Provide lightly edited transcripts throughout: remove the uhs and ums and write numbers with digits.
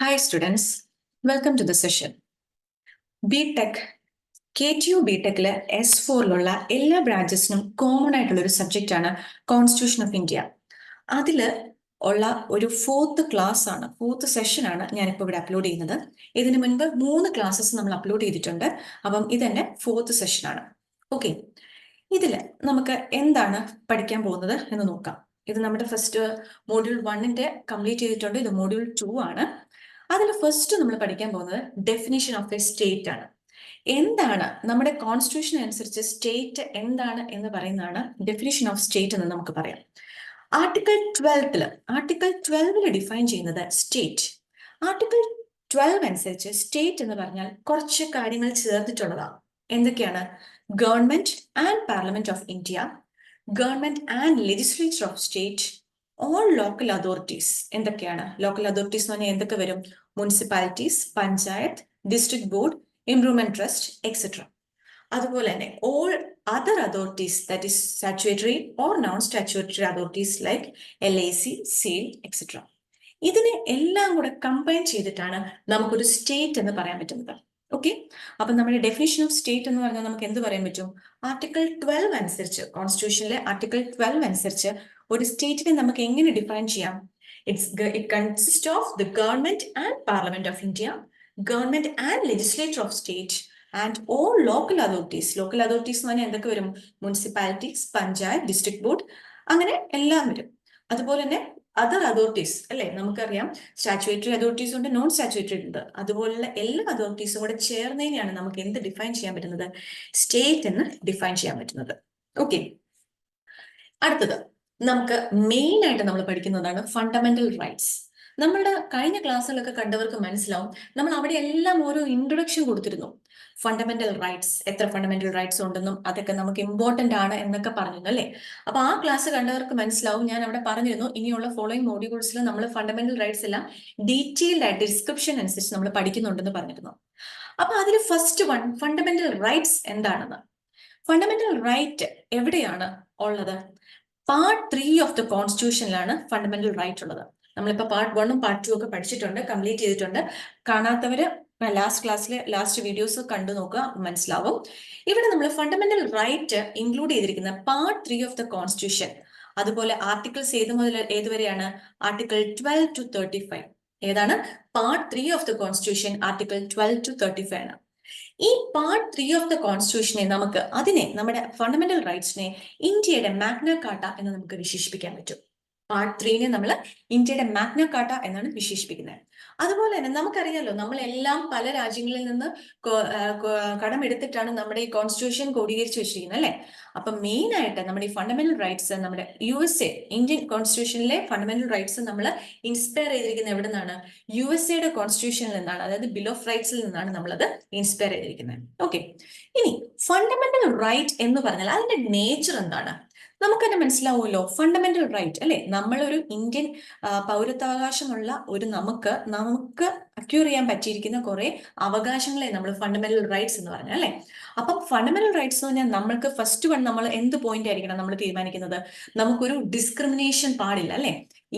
Hi students, welcome to the session. BTech, KTU BTechലെ S4ലുള്ള എല്ലാ ബ്രാഞ്ചസിനും common ആയിട്ടുള്ള ഒരു സബ്ജക്റ്റ് ആണ് കോൺസ്റ്റിറ്റ്യൂഷൻ ഓഫ് ഇന്ത്യ. അതിൽ ഉള്ള ഒരു ഫോർത്ത് സെഷൻ ആണ് ഞാനിപ്പോൾ ഇവിടെ അപ്ലോഡ് ചെയ്യുന്നത്. ഇതിനു മുൻപ് 3 ക്ലാസ്സസ് നമ്മൾ അപ്ലോഡ് ചെയ്തിട്ടുണ്ട്. അപ്പം ഇതെന്റെ ഫോർത്ത് സെഷൻ ആണ്. ഓക്കെ, ഇതിൽ നമുക്ക് എന്താണ് പഠിക്കാൻ പോകുന്നത് എന്ന് നോക്കാം. ഇത് നമ്മുടെ ഫസ്റ്റ് മോഡ്യൂൾ 1ന്റെ കംപ്ലീറ്റ് ചെയ്തിട്ടുണ്ട്. ഇത് മോഡ്യൂൾ 2 ആണ്. അതിൽ ഫസ്റ്റ് നമ്മൾ പഠിക്കാൻ പോകുന്നത് ഡെഫിനിഷൻ ഓഫ് എ സ്റ്റേറ്റ് ആണ്. എന്താണ് നമ്മുടെ കോൺസ്റ്റിറ്റ്യൂഷൻ അനുസരിച്ച് സ്റ്റേറ്റ് എന്താണ് എന്ന് പറയുന്നതാണ് ഡെഫിനിഷൻ ഓഫ് സ്റ്റേറ്റ് എന്ന് നമുക്ക് പറയാം. ആർട്ടിക്കിൾ 12 ഡിഫൈൻ ചെയ്യുന്നത് സ്റ്റേറ്റ്. ആർട്ടിക്കിൾ 12 അനുസരിച്ച് സ്റ്റേറ്റ് എന്ന് പറഞ്ഞാൽ കുറച്ച് കാര്യങ്ങൾ ചേർത്തിട്ടുള്ളതാണ്. എന്തൊക്കെയാണ്? Government and parliament of India, government and legislature of state, all local authorities. എന്തൊക്കെയാണ് ലോക്കൽ അതോറിറ്റീസ് എന്ന് പറഞ്ഞാൽ? എന്തൊക്കെ വരും? Municipalities, panchayat, district board, improvement trust, etcetera. അതുപോലെ തന്നെ all other authorities, that is statutory or non statutory authorities like LIC, SEAL, etcetera. ഇതിനെ എല്ലാം കൂടെ കമ്പൈൻ ചെയ്തിട്ടാണ് നമുക്കൊരു സ്റ്റേറ്റ് എന്ന് പറയാൻ പറ്റുന്നത്. ഓക്കെ, അപ്പൊ നമ്മുടെ ഡെഫിനിഷൻ ഓഫ് സ്റ്റേറ്റ് എന്ന് പറഞ്ഞാൽ നമുക്ക് എന്ത് പറയാൻ പറ്റും? ആർട്ടിക്കിൾ 12 അനുസരിച്ച്, കോൺസ്റ്റിറ്റ്യൂഷനിലെ ആർട്ടിക്കിൾ 12 അനുസരിച്ച് ഒരു സ്റ്റേറ്റിനെ നമുക്ക് എങ്ങനെ ഡിഫൈൻ ചെയ്യാം? It consists of the government and parliament of India, government and legislature of state, and all local authorities. Local authorities എന്ന് പറഞ്ഞാൽ എന്തൊക്കെ വരും? മുനിസിപ്പാലിറ്റീസ്, പഞ്ചായത്ത്, ഡിസ്ട്രിക്ട് ബോർഡ്, അങ്ങനെ എല്ലാം വരും. അതുപോലെ തന്നെ അതർ അതോറിറ്റീസ് അല്ലെ, നമുക്കറിയാം സ്റ്റാറ്റ്യൂട്ടറി അതോറിറ്റീസ് ഉണ്ട്, നോൺ സ്റ്റാറ്റ്യൂട്ടറി ഉണ്ട്. അതുപോലുള്ള എല്ലാ അതോറിറ്റീസും കൂടെ ചേർന്നതിനെയാണ് നമുക്ക് എന്ത് ഡിഫൈൻ ചെയ്യാൻ പറ്റുന്നത്? സ്റ്റേറ്റ് എന്ന് ഡിഫൈൻ ചെയ്യാൻ പറ്റുന്നത്. ഓക്കെ, അടുത്തത് നമുക്ക് മെയിൻ ആയിട്ട് നമ്മൾ പഠിക്കുന്നതാണ് ഫണ്ടമെന്റൽ റൈറ്റ്സ്. നമ്മളുടെ കഴിഞ്ഞ ക്ലാസ്സുകളൊക്കെ കണ്ടവർക്ക് മനസ്സിലാവും, നമ്മൾ അവിടെ എല്ലാം ഓരോ ഇൻട്രൊഡക്ഷൻ കൊടുത്തിരുന്നു. ഫണ്ടമെന്റൽ റൈറ്റ്സ്, എത്ര ഫണ്ടമെന്റൽ റൈറ്റ്സ് ഉണ്ടെന്നും അതൊക്കെ നമുക്ക് ഇമ്പോർട്ടന്റ് ആണ് എന്നൊക്കെ പറഞ്ഞിരുന്നു അല്ലേ? അപ്പൊ ആ ക്ലാസ് കണ്ടവർക്ക് മനസ്സിലാവും, ഞാൻ അവിടെ പറഞ്ഞിരുന്നു ഇനിയുള്ള ഫോളോയിങ് മോഡ്യൂൾസിൽ നമ്മൾ ഫണ്ടമെന്റൽ റൈറ്റ്സ് എല്ലാം ഡീറ്റെയിൽഡ് ആയിട്ട് ഡിസ്ക്രിപ്ഷൻ അനുസരിച്ച് നമ്മൾ പഠിക്കുന്നുണ്ടെന്ന് പറഞ്ഞിരുന്നു. അപ്പൊ അതിൽ ഫസ്റ്റ് വൺ ഫണ്ടമെന്റൽ റൈറ്റ്സ് എന്താണെന്ന്. ഫണ്ടമെന്റൽ റൈറ്റ് എവിടെയാണ് ഉള്ളത്? പാർട്ട് 3 ഓഫ് ദ കോൺസ്റ്റിറ്റ്യൂഷനിലാണ് ഫണ്ടമെന്റൽ റൈറ്റ് ഉള്ളത്. നമ്മളിപ്പോ പാർട്ട് 1ഉം പാർട്ട് 2 ഒക്കെ പഠിച്ചിട്ടുണ്ട്, കംപ്ലീറ്റ് ചെയ്തിട്ടുണ്ട്. കാണാത്തവര് ലാസ്റ്റ് ക്ലാസ്സിലെ ലാസ്റ്റ് വീഡിയോസ് കണ്ടു നോക്കുക, മനസ്സിലാവും. ഇവിടെ നമ്മൾ ഫണ്ടമെന്റൽ റൈറ്റ് ഇൻക്ലൂഡ് ചെയ്തിരിക്കുന്ന പാർട്ട് 3 ഓഫ് ദ കോൺസ്റ്റിറ്റ്യൂഷൻ. അതുപോലെ ആർട്ടിക്കിൾസ് ഏത് മുതൽ ഏതുവരെയാണ്? Article 12 to 35. ഏതാണ്? Part 3 of the constitution article 12 to 35 ആണ്. ഈ പാർട്ട് 3 ഓഫ് ദ കോൺസ്റ്റിറ്റ്യൂഷനെ അതിനെ നമ്മുടെ ഫണ്ടമെന്റൽ റൈറ്റ്സിനെ ഇന്ത്യയുടെ മാഗ്ന കാർട്ട എന്ന് നമുക്ക് വിശേഷിപ്പിക്കാൻ പറ്റും. പാർട്ട് 3നെ നമ്മൾ ഇന്ത്യയുടെ മാഗ്ന കാർട്ട എന്നാണ് വിശേഷിപ്പിക്കുന്നത്. അതുപോലെ തന്നെ നമുക്കറിയാലോ, നമ്മളെല്ലാം പല രാജ്യങ്ങളിൽ നിന്ന് കടമെടുത്തിട്ടാണ് നമ്മുടെ ഈ കോൺസ്റ്റിറ്റ്യൂഷൻ ക്രോഡീകരിച്ച് വെച്ചിരിക്കുന്നത് അല്ലെ? അപ്പൊ മെയിൻ ആയിട്ട് നമ്മുടെ ഈ ഫണ്ടമെന്റൽ റൈറ്റ്സ്, നമ്മുടെ USA ഇന്ത്യൻ കോൺസ്റ്റിറ്റ്യൂഷനിലെ ഫണ്ടമെന്റൽ റൈറ്റ്സ് നമ്മൾ ഇൻസ്പയർ ചെയ്തിരിക്കുന്നത് എവിടെ നിന്നാണ്? USA കോൺസ്റ്റിറ്റ്യൂഷനിൽ നിന്നാണ്, അതായത് ബിൽ ഓഫ് റൈറ്റ്സിൽ നിന്നാണ് നമ്മളത് ഇൻസ്പയർ ചെയ്തിരിക്കുന്നത്. ഓക്കെ, ഇനി ഫണ്ടമെന്റൽ റൈറ്റ് എന്ന് പറഞ്ഞാൽ അതിന്റെ നേച്ചർ എന്താണ്? നമുക്ക് തന്നെ മനസ്സിലാവുമല്ലോ. ഫണ്ടമെന്റൽ റൈറ്റ് അല്ലെ, നമ്മളൊരു ഇന്ത്യൻ പൗരത്വാവകാശമുള്ള ഒരു നമുക്ക് അക്യൂർ ചെയ്യാൻ പറ്റിയിരിക്കുന്ന കുറെ അവകാശങ്ങളെ നമ്മൾ ഫണ്ടമെന്റൽ റൈറ്റ്സ് എന്ന് പറഞ്ഞാൽ അല്ലെ. അപ്പം ഫണ്ടമെന്റൽ റൈറ്റ്സ് എന്ന് പറഞ്ഞാൽ നമ്മൾക്ക് ഫസ്റ്റ് വൺ നമ്മൾ എന്ത് പോയിന്റ് ആയിരിക്കണം നമ്മൾ തീരുമാനിക്കുന്നത്? നമുക്കൊരു ഡിസ്ക്രിമിനേഷൻ പാടില്ല അല്ലെ.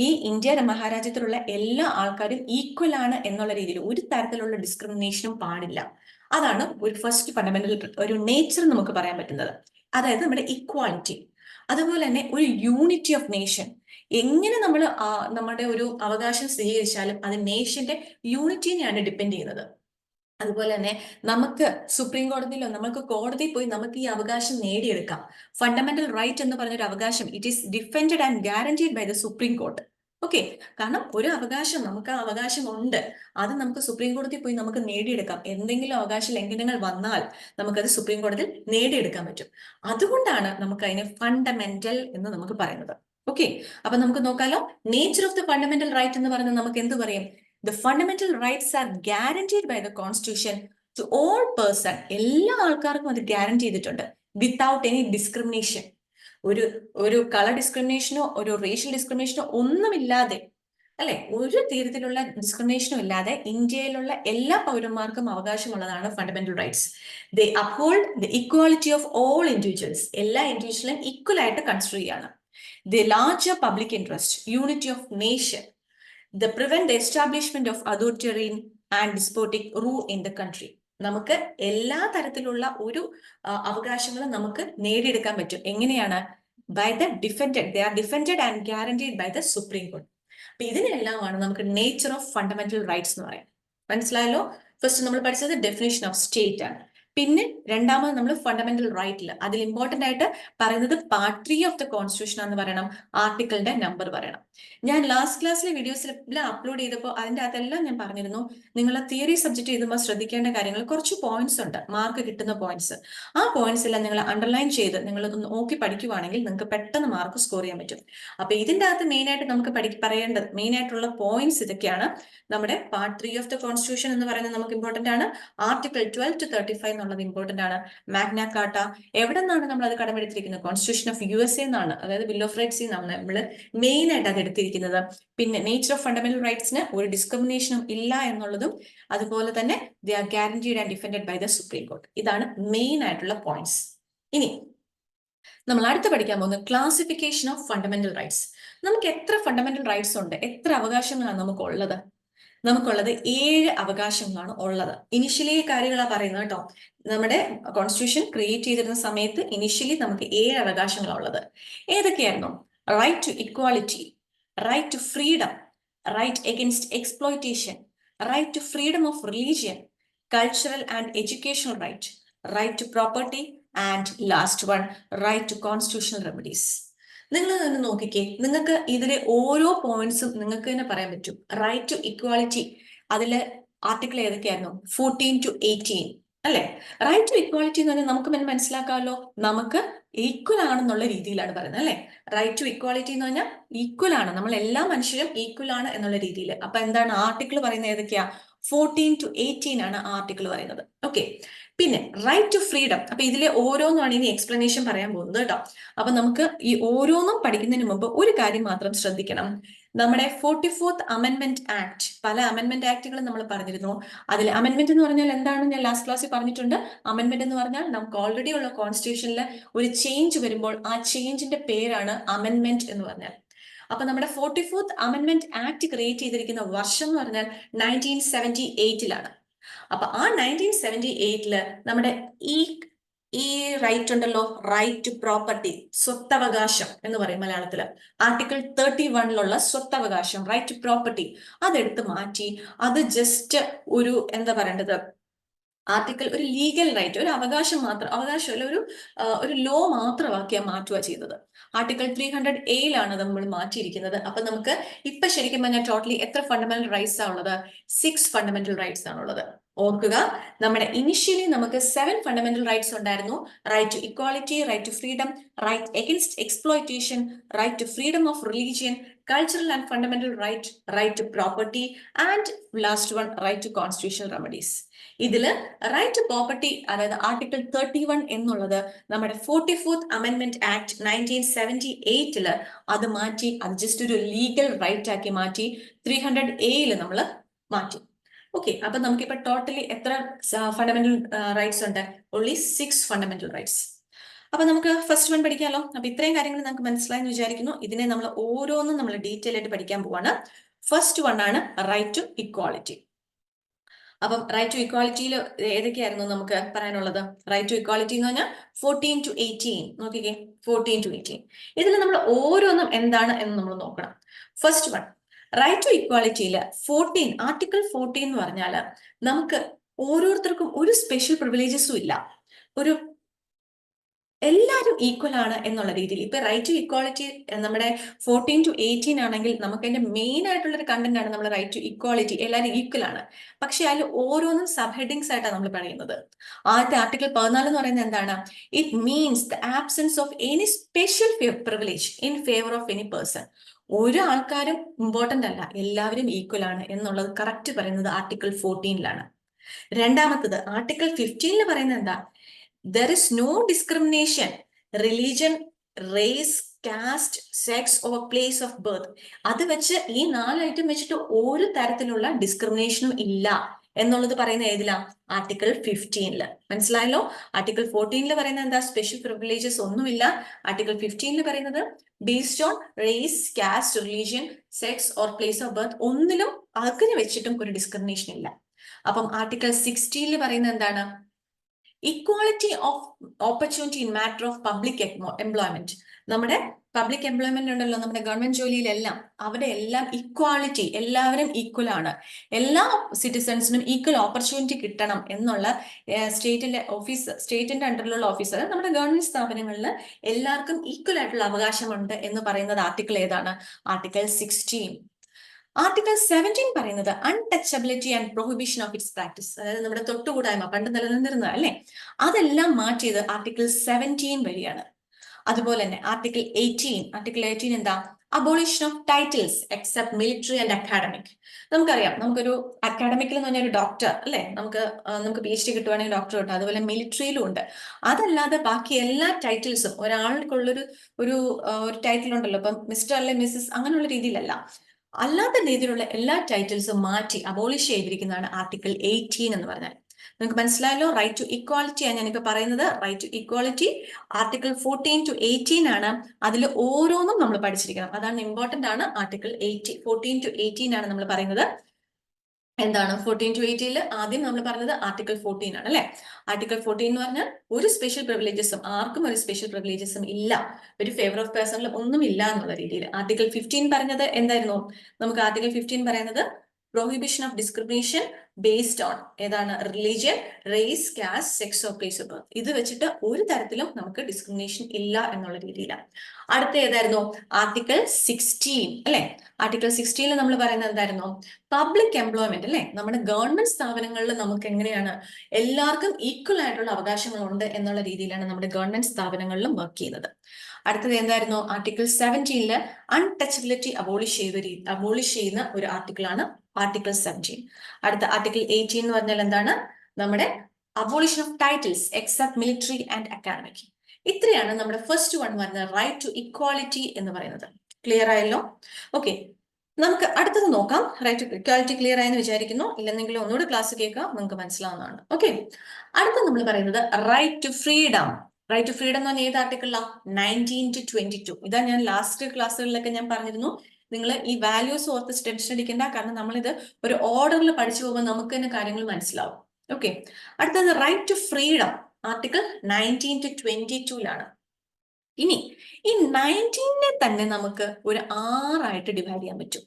ഈ ഇന്ത്യ മഹാരാജ്യത്തിലുള്ള എല്ലാ ആൾക്കാരും ഈക്വൽ ആണ് എന്നുള്ള രീതിയിൽ ഒരു തരത്തിലുള്ള ഡിസ്ക്രിമിനേഷനും പാടില്ല. അതാണ് ഒരു ഫസ്റ്റ് ഫണ്ടമെന്റൽ ഒരു നേച്ചർ നമുക്ക് പറയാൻ പറ്റുന്നത്, അതായത് നമ്മുടെ ഇക്വാലിറ്റി. അതുപോലെ തന്നെ ഒരു യൂണിറ്റി ഓഫ് നേഷൻ. എങ്ങനെ നമ്മൾ നമ്മുടെ ഒരു അവകാശം സ്വീകരിച്ചാലും അത് നേഷന്റെ യൂണിറ്റിനെയാണ് ഡിപ്പെൻഡ് ചെയ്യുന്നത്. അതുപോലെ തന്നെ നമുക്ക് സുപ്രീം കോടതിയിലോ നമുക്ക് കോടതിയിൽ പോയി നമുക്ക് ഈ അവകാശം നേടിയെടുക്കാം. ഫണ്ടമെന്റൽ റൈറ്റ് എന്ന് പറഞ്ഞൊരു അവകാശം it is defended and guaranteed by the supreme court. Okay, കാരണം ഒരു അവകാശം, നമുക്ക് ആ അവകാശം ഉണ്ട്, അത് നമുക്ക് സുപ്രീം കോടതിയിൽ പോയി നമുക്ക് നേടിയെടുക്കാം. എന്തെങ്കിലും അവകാശ ലംഘനങ്ങൾ വന്നാൽ നമുക്കത് സുപ്രീം കോടതിയിൽ നേടിയെടുക്കാൻ പറ്റും. അതുകൊണ്ടാണ് നമുക്ക് അതിനെ ഫണ്ടമെന്റൽ എന്ന് നമുക്ക് പറയുന്നത്. ഓക്കെ, അപ്പൊ നമുക്ക് നോക്കാലോ. Nature of the fundamental right എന്ന് പറയുന്നത് നമുക്ക് എന്ത് പറയും? The fundamental rights are guaranteed by the constitution to all person. എല്ലാ ആൾക്കാർക്കും അത് ഗ്യാരണ്ടി ചെയ്തിട്ടുണ്ട്, വിത്തൗട്ട് എനി ഡിസ്ക്രിമിനേഷൻ. ഒരു കളർ ഡിസ്ക്രിമിനേഷനോ ഒരു റേഷ്യൽ ഡിസ്ക്രിമിനേഷനോ ഒന്നുമില്ലാതെ അല്ലെ, ഒരു തരത്തിലുള്ള ഡിസ്ക്രിമിനേഷനും ഇല്ലാതെ ഇന്ത്യയിലുള്ള എല്ലാ പൗരന്മാർക്കും അവകാശമുള്ളതാണ് fundamental rights. They uphold the equality of all individuals. എല്ലാ ഇൻഡിവിജ്വലും ഈക്വൽ ആയിട്ട് കൺസിഡർ ചെയ്യാണ്. The larger public interest, unity of nation. The prevent the establishment of authoritarian and despotic rule in the country. നമുക്ക് എല്ലാ തരത്തിലുള്ള ഒരു അവകാശങ്ങളും നമുക്ക് നേടിയെടുക്കാൻ പറ്റും. എങ്ങനെയാണ്? By the defended. They are defended and guaranteed by the supreme court. അപ്പൊ ഇതിനെല്ലാമാണ് നമുക്ക് നേച്ചർ ഓഫ് ഫണ്ടമെന്റൽ റൈറ്റ്സ് എന്ന് പറയാം. മനസ്സിലായല്ലോ? ഫസ്റ്റ് നമ്മൾ പഠിച്ചത് ഡെഫിനേഷൻ ഓഫ് സ്റ്റേറ്റ് ആണ്. പിന്നെ രണ്ടാമത് നമ്മൾ ഫണ്ടമെന്റൽ റൈറ്റിൽ അതിൽ ഇമ്പോർട്ടന്റ് ആയിട്ട് പറയുന്നത് പാർട്ട് 3 ഓഫ് ദ കോൺസ്റ്റിറ്റ്യൂഷൻ എന്ന് പറയണം, ആർട്ടിക്കിളിന്റെ നമ്പർ പറയണം. ഞാൻ ലാസ്റ്റ് ക്ലാസ്സിലെ വീഡിയോസിലെല്ലാം അപ്ലോഡ് ചെയ്തപ്പോൾ അതിന്റെ അകത്തെല്ലാം ഞാൻ പറഞ്ഞിരുന്നു, നിങ്ങൾ തിയറി സബ്ജക്ട് എഴുതുമ്പോൾ ശ്രദ്ധിക്കേണ്ട കാര്യങ്ങൾ കുറച്ച് പോയിന്റ്സ് ഉണ്ട്, മാർക്ക് കിട്ടുന്ന പോയിന്റ്സ്. ആ പോയിന്റ്സ് എല്ലാം നിങ്ങൾ അണ്ടർലൈൻ ചെയ്ത് നിങ്ങൾ നോക്കി പഠിക്കുവാണെങ്കിൽ നിങ്ങൾക്ക് പെട്ടെന്ന് മാർക്ക് സ്കോർ ചെയ്യാൻ പറ്റും. അപ്പൊ ഇതിന്റെ അകത്ത് മെയിൻ ആയിട്ട് നമുക്ക് പറയേണ്ടത് മെയിൻ ആയിട്ടുള്ള പോയിന്റ്സ് ഇതൊക്കെയാണ്. നമ്മുടെ പാർട്ട് 3 ഓഫ് ദ കോൺസ്റ്റിറ്റ്യൂഷൻ എന്ന് പറയുന്നത് നമുക്ക് ഇമ്പോർട്ടന്റ് ആണ്. ആർട്ടിക്കിൾ 12 to 35 എന്നുള്ളത് ഇമ്പോർട്ടന്റ് ആണ്. മാഗ്ന കാർട്ട എവിടെ നിന്നാണ് നമ്മൾ അത് കടമെടുത്തിരിക്കുന്നത്? കോൺസ്റ്റിറ്റ്യൂഷൻ ഓഫ് USA എന്നാണ്, അതായത് ബിൽ ഓഫ് റൈറ്റ്സിൽ നിന്നാണ് നമ്മൾ മെയിൻ ആയിട്ട് അത് എടുത്തിരിക്കുന്നത്. പിന്നെ നേച്ചർ ഓഫ് ഫണ്ടമെന്റൽ റൈറ്റ്സിന് ഒരു ഡിസ്ക്രിമിനേഷനും ഇല്ല എന്നുള്ളതും, അതുപോലെ തന്നെ they are guaranteed and defended by the supreme court. ഇതാണ് മെയിൻ ആയിട്ടുള്ള പോയിന്റ്സ്. ഇനി നമ്മൾ അടുത്ത് പഠിക്കാൻ പോകുന്നത് ക്ലാസിഫിക്കേഷൻ ഓഫ് ഫണ്ടമെന്റൽ റൈറ്റ്സ്. നമുക്ക് എത്ര ഫണ്ടമെന്റൽ റൈറ്റ്സ് ഉണ്ട്, എത്ര അവകാശങ്ങളാണ് നമുക്കുള്ളത്? നമുക്കുള്ളത് 7 അവകാശങ്ങളാണ് ഉള്ളത്. ഇനിഷ്യലി കാര്യങ്ങളാണ് പറയുന്നത് കേട്ടോ. നമ്മുടെ കോൺസ്റ്റിറ്റ്യൂഷൻ ക്രിയേറ്റ് ചെയ്തിരുന്ന സമയത്ത് ഇനിഷ്യലി നമുക്ക് 7 അവകാശങ്ങളാണ് ഉള്ളത്. ഏതൊക്കെയായിരുന്നു? Right to equality, right to freedom, right against exploitation, right to freedom of religion, cultural and educational right, right to property and last one right to constitutional remedies. നിങ്ങൾ തന്നെ നോക്കിക്കേ, നിങ്ങൾക്ക് ഇതിലെ ഓരോ പോയിന്റ്സും നിങ്ങൾക്ക് തന്നെ പറയാൻ പറ്റും. റൈറ്റ് ടു ഇക്വാലിറ്റി അതിലെ ആർട്ടിക്കിൾ ഏതൊക്കെയായിരുന്നു? 14 to 18 അല്ലെ? റൈറ്റ് ടു ഇക്വാലിറ്റി എന്ന് പറഞ്ഞാൽ നമുക്ക് മനസ്സിലാക്കാമല്ലോ, നമുക്ക് ഈക്വൽ ആണെന്നുള്ള രീതിയിലാണ് പറയുന്നത് അല്ലെ? റൈറ്റ് ടു ഇക്വാലിറ്റി എന്ന് പറഞ്ഞാൽ ഈക്വൽ ആണ്, നമ്മൾ എല്ലാ മനുഷ്യരും ഈക്വൽ ആണ് എന്നുള്ള രീതിയിൽ. അപ്പൊ എന്താണ് ആർട്ടിക്കിൾ പറയുന്നത്? ഏതൊക്കെയാ? 14 to 18 ആണ് ആർട്ടിക്കിൾ പറയുന്നത്. ഓക്കെ. പിന്നെ റൈറ്റ് ടു ഫ്രീഡം. അപ്പൊ ഇതിലെ ഓരോന്നാണ് ഇനി എക്സ്പ്ലനേഷൻ പറയാൻ പോകുന്നത് കേട്ടോ. അപ്പൊ നമുക്ക് ഈ ഓരോന്നും പഠിക്കുന്നതിന് മുമ്പ് ഒരു കാര്യം മാത്രം ശ്രദ്ധിക്കണം. നമ്മുടെ 44th അമെൻമെന്റ് ആക്ട്, പല അമെൻമെന്റ് ആക്ടുകളും നമ്മൾ പറഞ്ഞിരുന്നു. അതിൽ അമെൻമെന്റ് എന്ന് പറഞ്ഞാൽ എന്താണെന്ന് ഞാൻ ലാസ്റ്റ് ക്ലാസ്സിൽ പറഞ്ഞിട്ടുണ്ട്. അമെൻമെന്റ് എന്ന് പറഞ്ഞാൽ നമുക്ക് ഓൾറെഡി ഉള്ള കോൺസ്റ്റിറ്റ്യൂഷനിൽ ഒരു ചേഞ്ച് വരുമ്പോൾ ആ ചേഞ്ചിന്റെ പേരാണ് അമെൻമെന്റ് എന്ന് പറഞ്ഞാൽ. അപ്പൊ നമ്മുടെ 44th അമെൻമെന്റ് ആക്ട് ക്രിയേറ്റ് ചെയ്തിരിക്കുന്ന വർഷം എന്ന് പറഞ്ഞാൽ 1978 അപ്പൊ ആ 1978 നമ്മുടെ ഈ റൈറ്റ് ഉണ്ടല്ലോ, റൈറ്റ് ടു പ്രോപ്പർട്ടി, സ്വത്തവകാശം എന്ന് പറയും മലയാളത്തില്. ആർട്ടിക്കിൾ 31 സ്വത്തവകാശം, റൈറ്റ് ടു പ്രോപ്പർട്ടി, അതെടുത്ത് മാറ്റി അത് ജസ്റ്റ് ഒരു എന്താ പറയേണ്ടത്, ആർട്ടിക്കിൾ ഒരു ലീഗൽ റൈറ്റ്, ഒരു അവകാശം മാത്രം, അവകാശമല്ല ഒരു ലോ മാത്രമാക്കിയാ മാറ്റുക ചെയ്തത്. ആർട്ടിക്കിൾ 300A നമ്മൾ മാറ്റിയിരിക്കുന്നത്. അപ്പൊ നമുക്ക് ഇപ്പൊ ശരിക്കും പറഞ്ഞാൽ ടോട്ടലി എത്ര ഫണ്ടമെന്റൽ റൈറ്റ്സ് ആണ് ഉള്ളത്? 6 ഫണ്ടമെന്റൽ റൈറ്റ്സ് ആണുള്ളത്. ഓർക്കുക, നമ്മുടെ ഇനിഷ്യലി നമുക്ക് 7 ഫണ്ടമെന്റൽ റൈറ്റ്സ് ഉണ്ടായിരുന്നു. Right to equality, right to freedom, right against exploitation, right to freedom of religion, cultural and fundamental right, right to property and last one right to constitutional remedies. ഇതില് right to property, അതായത് article 31 എന്നുള്ളത് നമ്മുടെ 44th അമെൻമെന്റ് act 1978 അത് മാറ്റി, അത് just ഒരു legal right ആക്കി മാറ്റി 300A നമ്മൾ മാറ്റി. ഓക്കെ. അപ്പൊ നമുക്കിപ്പോ ടോട്ടലി എത്ര ഫണ്ടമെന്റൽ റൈറ്റ്സ് ഉണ്ട്? Only 6 fundamental rights. അപ്പൊ നമുക്ക് ഫസ്റ്റ് വൺ പഠിക്കാമല്ലോ. അപ്പൊ ഇത്രയും കാര്യങ്ങൾ നമുക്ക് മനസ്സിലായെന്ന് വിചാരിക്കുന്നു. ഇതിനെ നമ്മൾ ഓരോന്നും നമ്മൾ ഡീറ്റെയിൽ ആയിട്ട് പഠിക്കാൻ പോവാണ്. ഫസ്റ്റ് വൺ ആണ് റൈറ്റ് ടു ഇക്വാലിറ്റി. അപ്പം റൈറ്റ് ടു ഇക്വാലിറ്റിയിൽ ഏതൊക്കെയായിരുന്നു നമുക്ക് പറയാനുള്ളത്? റൈറ്റ് ടു ഇക്വാലിറ്റി എന്ന് പറഞ്ഞാൽ 14 to 18. നോക്കിക്കേ, 14 to 18. ഇതിൽ നമ്മൾ ഓരോന്നും എന്താണ് എന്ന് നമ്മൾ നോക്കണം. ഫസ്റ്റ് വൺ റൈറ്റ് ടു ഇക്വാലിറ്റിയിൽ ആർട്ടിക്കിൾ 14 എന്ന് പറഞ്ഞാൽ നമുക്ക് ഓരോരുത്തർക്കും ഒരു സ്പെഷ്യൽ പ്രിവിലേജസും ഇല്ല, ഒരു എല്ലാവരും ഈക്വൽ ആണ് എന്നുള്ള രീതിയിൽ. ഇപ്പൊ റൈറ്റ് ടു ഇക്വാലിറ്റി നമ്മുടെ 14 to 18 ആണെങ്കിൽ നമുക്ക് അതിന്റെ മെയിൻ ആയിട്ടുള്ള ഒരു കണ്ടന്റ് ആണ് നമ്മൾ റൈറ്റ് ടു ഇക്വാലിറ്റി, എല്ലാവരും ഈക്വൽ ആണ്. പക്ഷെ അതിൽ ഓരോന്നും സബ് ഹെഡിങ്സ് ആയിട്ടാണ് നമ്മൾ പറയുന്നത്. ആദ്യത്തെ ആർട്ടിക്കിൾ 14 എന്ന് പറയുന്നത് എന്താണ്? It means the absence of any special privilege in favour of any person. ഒരു ആൾക്കാരും ഇമ്പോർട്ടന്റ് അല്ല, എല്ലാവരും ഈക്വൽ ആണ് എന്നുള്ളത് കറക്റ്റ് പറയുന്നത് ആർട്ടിക്കിൾ 14 രണ്ടാമത്തത് ആർട്ടിക്കിൾ 15 പറയുന്നത് എന്താ? There is no discrimination, religion, race, caste, sex or place of birth. അത് വെച്ച് ഈ 4 ഐറ്റം വെച്ചിട്ട് ഒരു തരത്തിലുള്ള ഡിസ്ക്രിമിനേഷനും ഇല്ല എന്നുള്ളത് പറയുന്ന ഏതിലാ? ആർട്ടിക്കിൾ 15 മനസ്സിലായല്ലോ? ആർട്ടിക്കിൾ 14 പറയുന്നത് എന്താ? സ്പെഷ്യൽ പ്രിവിലേജസ് ഒന്നുമില്ല. ആർട്ടിക്കിൾ 15 പറയുന്നത് based on race, caste, religion, sex or place of birth ഒന്നിലും അതിന് വെച്ചിട്ടും ഒരു ഡിസ്ക്രിമിനേഷൻ ഇല്ല. അപ്പം ആർട്ടിക്കിൾ 16 പറയുന്നത് എന്താണ്? Equality of opportunity in matter of public employment. നമ്മുടെ പബ്ലിക് എംപ്ലോയ്മെന്റ് ഉണ്ടല്ലോ, നമ്മുടെ ഗവൺമെന്റ് ജോലിയിലെല്ലാം അവിടെ എല്ലാം ഇക്വാളിറ്റി, എല്ലാവരും ഈക്വൽ ആണ്, എല്ലാ സിറ്റിസൺസിനും ഈക്വൽ ഓപ്പർച്യൂണിറ്റി കിട്ടണം എന്നുള്ള സ്റ്റേറ്റിന്റെ അണ്ടറിലുള്ള ഓഫീസർ നമ്മുടെ ഗവൺമെന്റ് സ്ഥാപനങ്ങളിൽ എല്ലാവർക്കും ഈക്വൽ ആയിട്ടുള്ള അവകാശമുണ്ട് എന്ന് പറയുന്നത് ആർട്ടിക്കിൾ ഏതാണ്? ആർട്ടിക്കിൾ 16. ആർട്ടിക്കിൾ 17 പറയുന്നത് untouchability and prohibition of its practice. അതായത് നമ്മുടെ തൊട്ടുകൂടായ്മ പണ്ട് നിലനിന്നിരുന്നത് അല്ലെ, അതെല്ലാം മാറ്റിയത് ആർട്ടിക്കിൾ 17 വഴിയാണ്. അതുപോലെ തന്നെ ആർട്ടിക്കിൾ 18 എന്താ? Abolition of titles except military and academic. നമുക്കറിയാം, നമുക്കൊരു അക്കാഡമിക്കിൽ എന്ന് പറഞ്ഞാൽ ഒരു ഡോക്ടർ അല്ലെ, നമുക്ക് PhD കിട്ടുവാണെങ്കിൽ ഡോക്ടർ കിട്ടും, അതുപോലെ മിലിറ്ററിയിലും ഉണ്ട്. അതല്ലാതെ ബാക്കി എല്ലാ ടൈറ്റിൽസും ഒരാൾക്കുള്ളൊരു ഒരു ടൈറ്റിൽ ഉണ്ടല്ലോ, ഇപ്പം മിസ്റ്റർ അല്ലെ മിസ്സസ് അങ്ങനെയുള്ള രീതിയിലല്ല, അല്ലാത്ത രീതിയിലുള്ള എല്ലാ ടൈറ്റിൽസും മാറ്റി അബോളിഷ് ചെയ്തിരിക്കുന്നതാണ് ആർട്ടിക്കിൾ 18 എന്ന് പറഞ്ഞാൽ. നിങ്ങൾക്ക് മനസ്സിലായല്ലോ? റൈറ്റ് ടു ഇക്വാലിറ്റി ആണ് ഞാനിപ്പോ പറയുന്നത്. Right to equality article 14 to 18 ആണ്. അതിൽ ഓരോന്നും നമ്മൾ പഠിച്ചിരിക്കണം, അതാണ് ഇമ്പോർട്ടന്റ് ആണ്. ആർട്ടിക്കിൾ 14 to 18 ആണ് നമ്മൾ പറയുന്നത്. എന്താണ് 14 to 18 ആദ്യം നമ്മൾ പറഞ്ഞത് ആർട്ടിക്കിൾ 14 ആണ് അല്ലെ. ആർട്ടിക്കിൾ 14 എന്ന് പറഞ്ഞാൽ ഒരു സ്പെഷ്യൽ പ്രിവിലേജസും, ആർക്കും ഒരു സ്പെഷ്യൽ പ്രിവിലേജസും ഇല്ല, ഒരു ഫേവർ ഓഫ് പേഴ്സണിലും ഒന്നും ഇല്ല എന്നുള്ള രീതിയിൽ. ആർട്ടിക്കിൾ 15 പറഞ്ഞത് എന്തായിരുന്നു? നമുക്ക് ആർട്ടിക്കിൾ 15 പറയുന്നത് prohibition of discrimination based on ഏതാണ്? Religion, race, caste, sex or place of birth. ഇത് വെച്ചിട്ട് ഒരു തരത്തിലും നമുക്ക് ഡിസ്ക്രിമിനേഷൻ ഇല്ല എന്നുള്ള രീതിയിലാണ്. അടുത്ത ഏതായിരുന്നു? ആർട്ടിക്കിൾ 16 അല്ലെ. ആർട്ടിക്കിൾ 16 നമ്മൾ പറയുന്നത് എന്തായിരുന്നു? പബ്ലിക് എംപ്ലോയ്മെന്റ് അല്ലെ, നമ്മുടെ ഗവൺമെന്റ് സ്ഥാപനങ്ങളിൽ നമുക്ക് എങ്ങനെയാണ് എല്ലാവർക്കും ഈക്വൽ ആയിട്ടുള്ള അവകാശങ്ങളുണ്ട് എന്നുള്ള രീതിയിലാണ് നമ്മുടെ ഗവൺമെന്റ് സ്ഥാപനങ്ങളിലും വർക്ക് ചെയ്യുന്നത്. അടുത്തത് എന്തായിരുന്നു? ആർട്ടിക്കിൾ 17 അൺടച്ചബിലിറ്റി അബോളിഷ് ചെയ്യുന്ന ഒരു ആർട്ടിക്കിൾ ആണ് ആർട്ടിക്കിൾ 17. അടുത്ത ആർട്ടിക്കിൾ 18 എന്ന് പറഞ്ഞാൽ എന്താണ്? നമ്മുടെ abolition of titles except military and academic. ഇത്രയാണ് നമ്മുടെ ഫസ്റ്റ് വൺ വരുന്നത്, റൈറ്റ് ടു ഇക്വാലിറ്റി എന്ന് പറയുന്നത്. ക്ലിയർ ആയല്ലോ? ഓക്കെ, നമുക്ക് അടുത്തത് നോക്കാം. റൈറ്റ് ടു ഇക്വാലിറ്റി ക്ലിയർ ആയെന്ന് വിചാരിക്കുന്നു. ഇല്ലെന്നെങ്കിൽ ഒന്നുകൂടെ ക്ലാസ് കേൾക്കാം, നിങ്ങൾക്ക് മനസ്സിലാവുന്നതാണ്. ഓക്കെ, അടുത്ത നമ്മൾ പറയുന്നത് right to freedom. Right to freedom എന്ന് പറഞ്ഞാൽ ഏത് ആർട്ടിക്കിളാ? 19 to 22. ഇതാ ഞാൻ ലാസ്റ്റ് ക്ലാസ്സുകളിലൊക്കെ ഞാൻ പറഞ്ഞിരുന്നു, നിങ്ങൾ ഈ വാല്യൂസ് ഓർത്ത് ടെൻഷൻ അടിക്കേണ്ട, കാരണം നമ്മളിത് ഒരു ഓർഡറിൽ പഠിച്ചു പോകുമ്പോൾ നമുക്ക് തന്നെ കാര്യങ്ങൾ മനസ്സിലാവും. ഓക്കെ, അടുത്തത് right to freedom article 19 to 22 ഇനി ഈ 19 തന്നെ നമുക്ക് ഒരു 6 ഡിവൈഡ് ചെയ്യാൻ പറ്റും.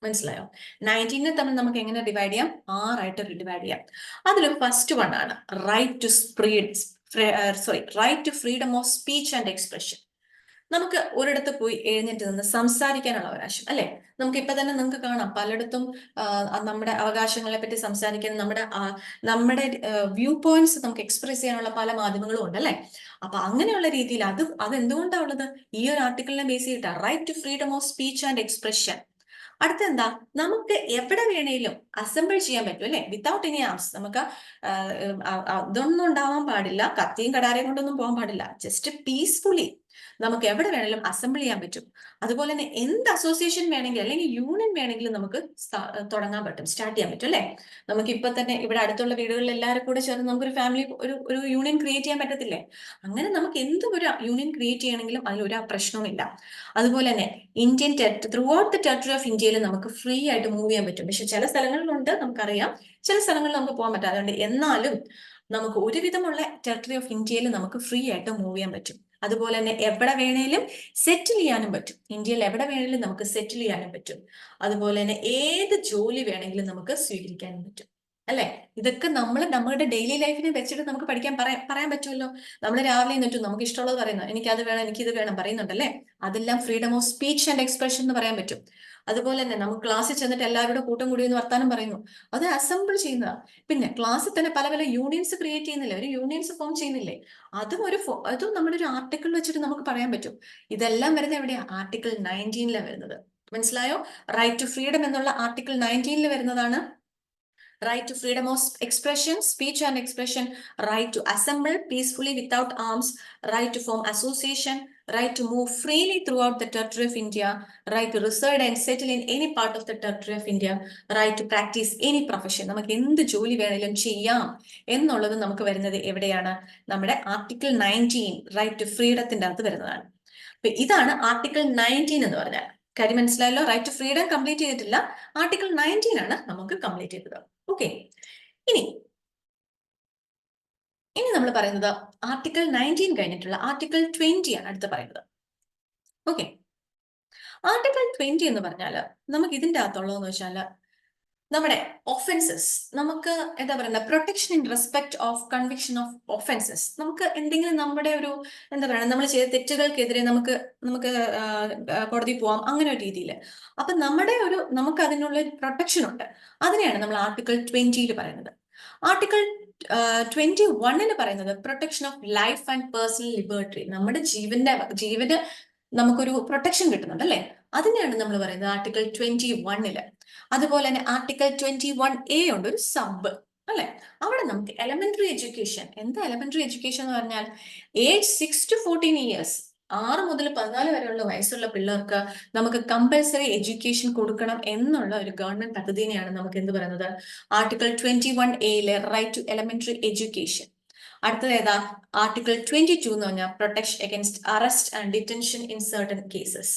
മനസ്സിലായോ? 19 തമ്മിൽ നമുക്ക് എങ്ങനെ ഡിവൈഡ് ചെയ്യാം? 6 ഡിവൈഡ് ചെയ്യാം. അതിൽ ഫസ്റ്റ് വൺ ആണ് right to freedom of speech and expression. നമുക്ക് ഒരിടത്ത് പോയി എഴുന്നേറ്റ് നിന്ന് സംസാരിക്കാനുള്ള അവകാശം അല്ലെ. നമുക്ക് ഇപ്പൊ തന്നെ നിങ്ങൾക്ക് കാണാം, പലയിടത്തും നമ്മുടെ അവകാശങ്ങളെ പറ്റി സംസാരിക്കാൻ, നമ്മുടെ വ്യൂ പോയിന്റ്സ് നമുക്ക് എക്സ്പ്രസ് ചെയ്യാനുള്ള പല മാധ്യമങ്ങളും ഉണ്ട് അല്ലെ. അപ്പൊ അങ്ങനെയുള്ള രീതിയിൽ അത് എന്തുകൊണ്ടാണ് ഉള്ളത്? ഈ ഒരു ആർട്ടിക്കിളിനെ ബേസ് ചെയ്തിട്ടാണ് right to freedom of speech and expression. അടുത്തെന്താ? നമുക്ക് എവിടെ വേണേലും അസംബിൾ ചെയ്യാൻ പറ്റും അല്ലെ, വിത്തൗട്ട് എനി ആംസ്. നമുക്ക് ഇതൊന്നും ഉണ്ടാവാൻ പാടില്ല, കത്തിയും കടാരയും കൊണ്ടൊന്നും പോകാൻ പാടില്ല. ജസ്റ്റ് പീസ്ഫുള്ളി നമുക്ക് എവിടെ വേണമെങ്കിലും അസംബിൾ ചെയ്യാൻ പറ്റും. അതുപോലെ തന്നെ എന്ത് അസോസിയേഷൻ വേണമെങ്കിലും അല്ലെങ്കിൽ യൂണിയൻ വേണമെങ്കിലും നമുക്ക് തുടങ്ങാൻ പറ്റും, സ്റ്റാർട്ട് ചെയ്യാൻ പറ്റും അല്ലെ. നമുക്ക് ഇപ്പൊ തന്നെ ഇവിടെ അടുത്തുള്ള വീടുകളിൽ എല്ലാവരും കൂടെ ചേർന്ന് നമുക്കൊരു ഫാമിലി ഒരു യൂണിയൻ ക്രിയേറ്റ് ചെയ്യാൻ പറ്റത്തില്ലേ? അങ്ങനെ നമുക്ക് എന്ത് ഒരു യൂണിയൻ ക്രിയേറ്റ് ചെയ്യണമെങ്കിലും അതിലൊരു പ്രശ്നവുമില്ല. അതുപോലെ തന്നെ through out the territory of ഇന്ത്യയിൽ നമുക്ക് ഫ്രീ ആയിട്ട് മൂവ് ചെയ്യാൻ പറ്റും. പക്ഷെ ചില സ്ഥലങ്ങളിലുണ്ട്, നമുക്കറിയാം, ചില സ്ഥലങ്ങളിൽ നമുക്ക് പോകാൻ പറ്റാതെ. എന്നാലും നമുക്ക് ഒരുവിധമുള്ള ടെറിട്ടറി ഓഫ് ഇന്ത്യയിൽ നമുക്ക് ഫ്രീ ആയിട്ട് മൂവ് ചെയ്യാൻ പറ്റും. അതുപോലെ തന്നെ എവിടെ വേണേലും സെറ്റിൽ ചെയ്യാനും പറ്റും. ഇന്ത്യയിൽ എവിടെ വേണേലും നമുക്ക് സെറ്റിൽ ചെയ്യാനും പറ്റും. അതുപോലെ തന്നെ ഏത് ജോലി വേണമെങ്കിലും നമുക്ക് സ്വീകരിക്കാനും പറ്റും അല്ലെ. ഇതൊക്കെ നമ്മുടെ ഡെയിലി ലൈഫിനെ വെച്ചിട്ട് നമുക്ക് പറയാൻ പറ്റുമല്ലോ. നമ്മൾ രാവിലെ എന്നിട്ടും നമുക്ക് ഇഷ്ടമുള്ളത് പറയുന്നത്, എനിക്കത് വേണം, എനിക്കിത് വേണം പറയുന്നുണ്ടല്ലേ. അതെല്ലാം freedom of speech and expression എന്ന് പറയാൻ പറ്റും. അതുപോലെ തന്നെ നമുക്ക് ക്ലാസ്സിൽ ചെന്നിട്ട് എല്ലാവരുടെ കൂട്ടം കൂടി എന്ന് വർത്താനം പറയുന്നു, അത് അസംബിൾ ചെയ്യുന്നതാ. പിന്നെ ക്ലാസ്സിൽ തന്നെ പല പല യൂണിയൻസ് ക്രിയേറ്റ് ചെയ്യുന്നില്ലേ, ഒരു യൂണിയൻസ് ഫോം ചെയ്യുന്നില്ലേ, അതും നമ്മുടെ ഒരു ആർട്ടിക്കിൾ വെച്ചിട്ട് നമുക്ക് പറയാൻ പറ്റും. ഇതെല്ലാം വരുന്നത് എവിടെയാ? ആർട്ടിക്കിൾ 19 വരുന്നത്. മനസ്സിലായോ? റൈറ്റ് ടു ഫ്രീഡം എന്നുള്ള ആർട്ടിക്കിൾ 19 വരുന്നതാണ്. right to freedom of expression, speech and expression, right to assemble peacefully without arms, right to form association, right to move freely throughout the territory of India, right to reside and settle in any part of the territory of India, right to practice any profession. നമുക്ക് എന്ത് ജോലി വേണേലും ചെയ്യാം എന്നുള്ളത് നമുക്ക് വരുന്നത് എവിടെയാണ്? നമ്മുടെ ആർട്ടിക്കിൾ 19 റൈറ്റ് ടു ഫ്രീഡത്തിന്റെ അകത്ത് വരുന്നതാണ്. അപ്പൊ ഇതാണ് ആർട്ടിക്കിൾ 19 എന്ന് പറഞ്ഞാൽ. കാര്യം മനസ്സിലായല്ലോ? റൈറ്റ് ടു ഫ്രീഡം കംപ്ലീറ്റ് ചെയ്തിട്ടില്ല, ആർട്ടിക്കിൾ 19 ആണ് നമുക്ക് കംപ്ലീറ്റ് ചെയ്തത്. ഓക്കെ, ഇനി നമ്മൾ പറയുന്നത് ആർട്ടിക്കിൾ 19 കഴിഞ്ഞിട്ടുള്ള ആർട്ടിക്കിൾ 20 ആണ് അടുത്ത് പറയുന്നത്. ഓക്കെ, ആർട്ടിക്കിൾ 20 എന്ന് പറഞ്ഞാൽ നമുക്ക് ഇതിന്റെ അകത്തുള്ളതെന്ന് വെച്ചാൽ നമ്മുടെ ഒഫൻസസ്, നമുക്ക് എന്താ പറയുക, protection in respect of conviction of offences. നമുക്ക് എന്തെങ്കിലും നമ്മുടെ ഒരു എന്താ പറയുക, നമ്മൾ ചെയ്ത തെറ്റുകൾക്കെതിരെ നമുക്ക് കോടതി പോവാം, അങ്ങനെ ഒരു രീതിയിൽ. അപ്പൊ നമുക്ക് അതിനുള്ള പ്രൊട്ടക്ഷൻ ഉണ്ട്. അതിനെയാണ് നമ്മൾ ആർട്ടിക്കിൾ 20 പറയുന്നത്. ആർട്ടിക്കിൾ 21 പറയുന്നത് protection of life and personal liberty. നമ്മുടെ ജീവന് നമുക്കൊരു പ്രൊട്ടക്ഷൻ കിട്ടുന്നുണ്ട് അല്ലെ, അതിനെയാണ് നമ്മൾ പറയുന്നത് ആർട്ടിക്കിൾ 21. അതുപോലെ തന്നെ ആർട്ടിക്കിൾ 21A ഉണ്ട്, ഒരു സബ് അല്ലെ. അവിടെ നമുക്ക് എലമെന്ററി എഡ്യൂക്കേഷൻ. എന്താ എലമെന്ററി എഡ്യൂക്കേഷൻ എന്ന് പറഞ്ഞാൽ ഏജ് 6 to 14 years, 6 മുതൽ 14 വരെയുള്ള വയസ്സുള്ള പിള്ളേർക്ക് നമുക്ക് കമ്പൽസറി എഡ്യൂക്കേഷൻ കൊടുക്കണം എന്നുള്ള ഒരു ഗവൺമെന്റ് പദ്ധതിനെയാണ് നമുക്ക് എന്ത് പറയുന്നത്, article 21A right to elementary education. അടുത്തത് ഏതാ? ആർട്ടിക്കിൾ 22 എന്ന് പറഞ്ഞാൽ protection against arrest and detention in certain cases.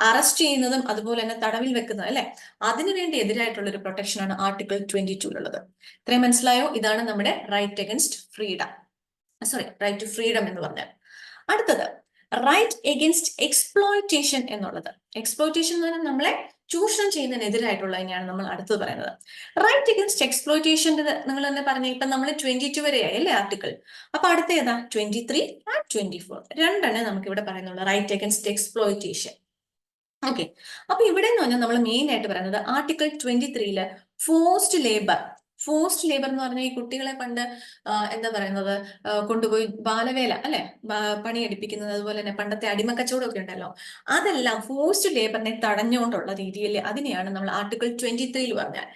Arrest ചെയ്യുന്നതും അതുപോലെ തന്നെ തടവിൽ വെക്കുന്നത് അല്ലെ, അതിനുവേണ്ടി എതിരായിട്ടുള്ള ഒരു പ്രൊട്ടക്ഷൻ ആണ് ആർട്ടിക്കിൾ 22 ഇത്രയും മനസ്സിലായോ? ഇതാണ് നമ്മുടെ right against freedom, right to freedom എന്ന് പറഞ്ഞാൽ. അടുത്തത് റൈറ്റ് അഗൈൻസ്റ്റ് എക്സ്പ്ലോയിറ്റേഷൻ എന്നുള്ളത്. എക്സ്പ്ലോയിറ്റേഷൻ എന്ന് പറഞ്ഞാൽ നമ്മളെ ചൂഷണം ചെയ്യുന്നതിനെതിരായിട്ടുള്ളതിനെയാണ് നമ്മൾ അടുത്തത് പറയുന്നത്. റൈറ്റ് അഗൈൻസ്റ്റ് എക്സ്പ്ലോയിറ്റേഷൻ നിങ്ങൾ തന്നെ പറഞ്ഞ, ഇപ്പൊ നമ്മൾ 22 വരെയായി അല്ലേ ആർട്ടിക്കിൾ. അപ്പൊ അടുത്ത ഏതാ? 23 and 24. രണ്ടെണ്ണേ നമുക്ക് ഇവിടെ പറയുന്നുള്ളൂ റൈറ്റ് അഗൈൻസ്റ്റ് എക്സ്പ്ലോയിറ്റേഷൻ. ഓക്കെ, അപ്പൊ ഇവിടെ എന്ന് പറഞ്ഞാൽ നമ്മൾ മെയിൻ ആയിട്ട് പറയുന്നത് ആർട്ടിക്കിൾ 23 ഫോഴ്സ്ഡ് ലേബർ എന്ന് പറഞ്ഞാൽ ഈ കുട്ടികളെ പണ്ട് എന്താ പറയുന്നത്, കൊണ്ടുപോയി ബാലവേല അല്ലെ, പണിയെടുപ്പിക്കുന്നത്, അതുപോലെ തന്നെ പണ്ടത്തെ അടിമക്കച്ചവടം ഒക്കെ ഉണ്ടല്ലോ, അതെല്ലാം ഫോഴ്സ്ഡ് ലേബറിനെ തടഞ്ഞുകൊണ്ടുള്ള രീതിയിൽ അതിനെയാണ് നമ്മൾ ആർട്ടിക്കിൾ 23 പറഞ്ഞാൽ